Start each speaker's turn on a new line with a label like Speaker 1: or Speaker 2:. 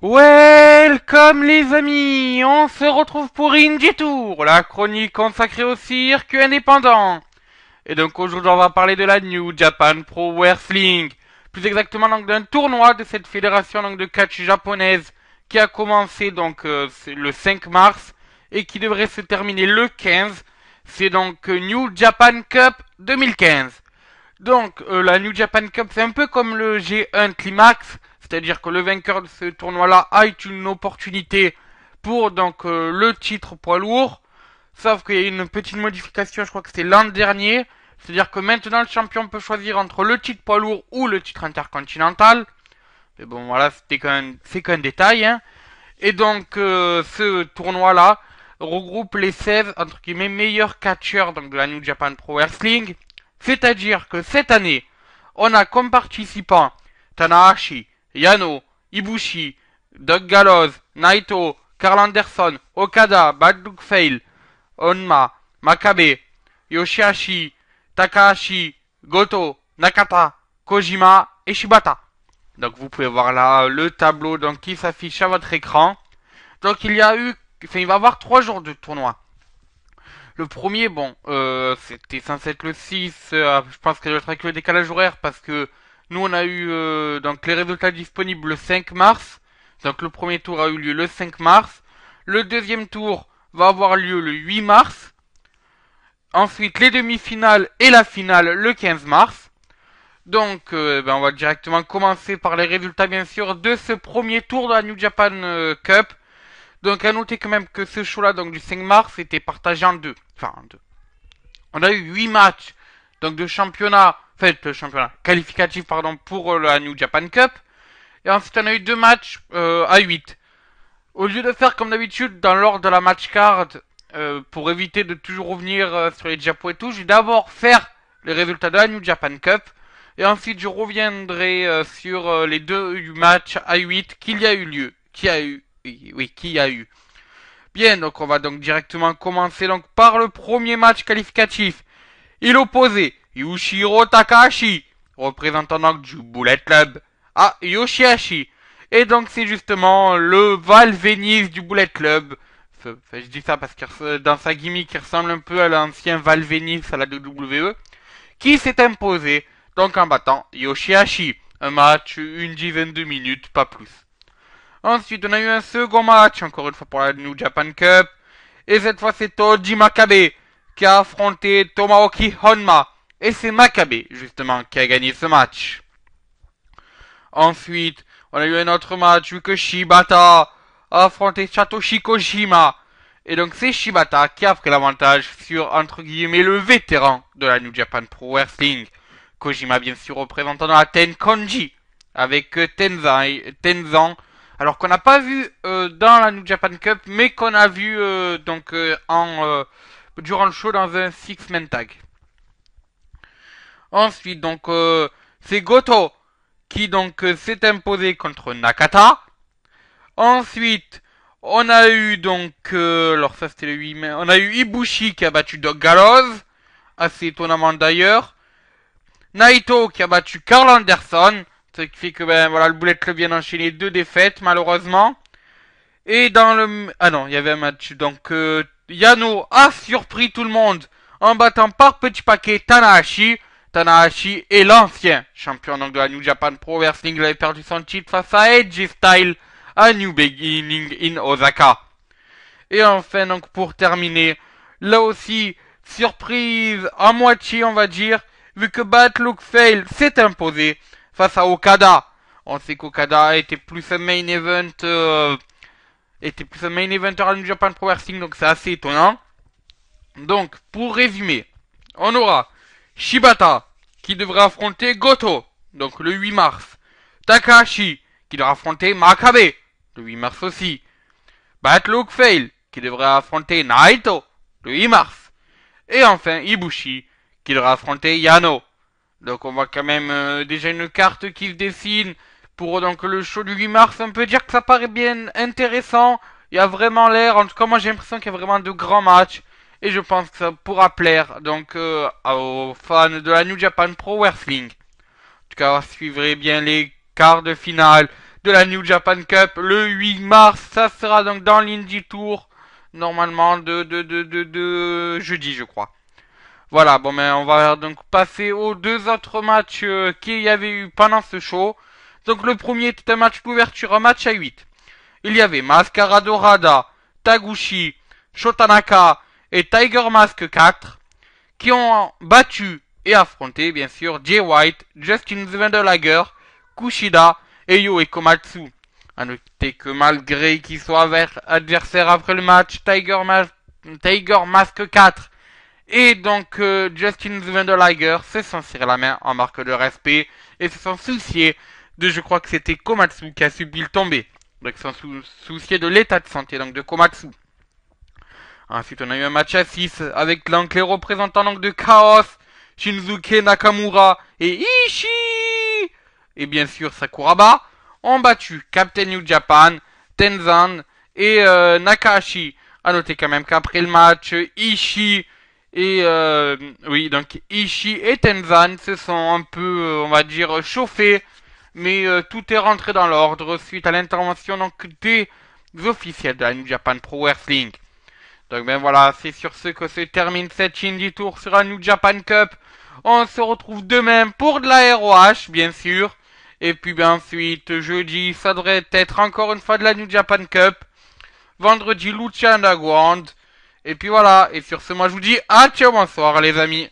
Speaker 1: Welcome les amis, on se retrouve pour Indie Tour, la chronique consacrée au circuit indépendant. Et donc aujourd'hui on va parler de la New Japan Pro Wrestling, plus exactement donc d'un tournoi de cette fédération donc de catch japonaise qui a commencé donc le 5 mars et qui devrait se terminer le 15. C'est donc New Japan Cup 2015. Donc la New Japan Cup c'est un peu comme le G1 Climax. C'est-à-dire que le vainqueur de ce tournoi-là a eu une opportunité pour donc le titre poids lourd. Sauf qu'il y a une petite modification, je crois que c'était l'an dernier. C'est-à-dire que maintenant le champion peut choisir entre le titre poids lourd ou le titre intercontinental. Mais bon voilà, c'est qu'un détail. Hein. Et donc ce tournoi-là regroupe les 16 entre guillemets meilleurs catcheurs donc, de la New Japan Pro Wrestling. C'est-à-dire que cette année, on a comme participants Tanahashi, Yano, Ibushi, Doug Gallows, Naito, Karl Anderson, Okada, Bad Luck Fale, Onma, Makabe, Yoshihashi, Takahashi, Goto, Nakata, Kojima et Shibata. Donc vous pouvez voir là le tableau donc, qui s'affiche à votre écran. Donc il va y avoir 3 jours de tournoi. Le premier, bon, c'était censé être le 6, je pense que je vais avec le décalage horaire parce que nous on a eu donc les résultats disponibles le 5 mars. Donc le premier tour a eu lieu le 5 mars. Le deuxième tour va avoir lieu le 8 mars. Ensuite les demi-finales et la finale le 15 mars. Donc on va directement commencer par les résultats bien sûr de ce premier tour de la New Japan Cup. Donc à noter quand même que ce show-là, donc du 5 mars, était partagé en deux. Enfin, en deux. On a eu 8 matchs donc de championnat, qualificatif pardon, pour la New Japan Cup. Et ensuite on a eu 2 matchs à 8. Au lieu de faire comme d'habitude dans l'ordre de la match card, pour éviter de toujours revenir sur les Japos et tout, je vais d'abord faire les résultats de la New Japan Cup. Et ensuite je reviendrai sur les 2 matchs à 8 qu'il y a eu lieu. Qui a eu. Bien, donc on va donc directement commencer donc par le premier match qualificatif. Il opposait Yushiro Takahashi, représentant donc du Bullet Club, à Yoshihashi. Et donc c'est justement le Val Venis du Bullet Club. Enfin, je dis ça parce que dans sa gimmick il ressemble un peu à l'ancien Val Venis à la WWE. Qui s'est imposé donc en battant Yoshihashi. Un match, une dizaine de minutes, pas plus. Ensuite, on a eu un second match, encore une fois pour la New Japan Cup. Et cette fois, c'est Toji Makabe qui a affronté Tomoaki Honma. Et c'est Makabe, justement, qui a gagné ce match. Ensuite, on a eu un autre match, vu que Shibata a affronté Satoshi Kojima. Et donc, c'est Shibata qui a pris l'avantage sur, entre guillemets, le vétéran de la New Japan Pro Wrestling. Kojima, bien sûr, représentant la Tenkonji, avec Tenzan. Alors qu'on n'a pas vu dans la New Japan Cup, mais qu'on a vu durant le show dans un six-man tag. Ensuite, donc, c'est Goto qui donc s'est imposé contre Nakata. Ensuite, on a eu donc, alors ça c'était le 8 mai, on a eu Ibushi qui a battu Doug Gallows, assez étonnamment d'ailleurs. Naito qui a battu Karl Anderson. Ce qui fait que le Bullet Club vient d'enchaîner 2 défaites malheureusement. Et dans le... Ah non, il y avait un match. Donc Yano a surpris tout le monde en battant par petit paquet Tanahashi. Tanahashi est l'ancien champion donc, de la New Japan Pro Wrestling. Il avait perdu son titre face à Edge Style à New Beginning in Osaka. Et enfin donc pour terminer, là aussi, surprise à moitié on va dire, vu que Bad Luck Fale s'est imposé face à Okada. On sait qu'Okada était plus un main event, à la New Japan Pro Wrestling, donc c'est assez étonnant. Donc, pour résumer, on aura Shibata qui devrait affronter Goto, donc le 8 mars. Takahashi qui devrait affronter Makabe, le 8 mars aussi. Bad Luck Fale qui devrait affronter Naito, le 8 mars. Et enfin Ibushi qui devrait affronter Yano. Donc on voit quand même déjà une carte qui se dessine pour donc le show du 8 mars. On peut dire que ça paraît bien intéressant. Il y a vraiment l'air, en tout cas moi j'ai l'impression qu'il y a vraiment de grands matchs. Et je pense que ça pourra plaire donc aux fans de la New Japan Pro Wrestling. En tout cas, suivrez bien les quarts de finale de la New Japan Cup le 8 mars. Ça sera donc dans l'Indie Tour, normalement de jeudi, je crois. Voilà, bon, mais on va donc passer aux deux autres matchs qu'il y avait eu pendant ce show. Donc le premier était un match d'ouverture, un match à 8. Il y avait Mascara Dorada, Taguchi, Shotanaka et Tiger Mask 4 qui ont battu et affronté bien sûr Jay White, Justin Vanderlager, Kushida et Yo Komatsu. A noter que malgré qu'ils soient adversaires après le match, Tiger Mask 4 et donc Justin Vanderlager se sont serrés la main en marque de respect et se sont souciés de, je crois que c'était Komatsu qui a subi le tombé. Donc ils sont souciés de l'état de santé donc de Komatsu. Ensuite on a eu un match à 6 avec donc les représentants donc de Chaos, Shinsuke Nakamura et Ishii et bien sûr Sakuraba ont battu Captain New Japan, Tenzan et Nakahashi. A noter quand même qu'après le match, Ishii et Ishii et Tenzan se sont un peu, on va dire, chauffés, mais tout est rentré dans l'ordre suite à l'intervention donc des officiels de la New Japan Pro Wrestling. Donc ben voilà, c'est sur ce que se termine cette Indie Tour sur la New Japan Cup. On se retrouve demain pour de la ROH, bien sûr. Et puis ben ensuite, jeudi, ça devrait être encore une fois de la New Japan Cup. Vendredi, Lucha Underground. Et puis voilà, et sur ce, moi je vous dis à ciao, bonsoir les amis.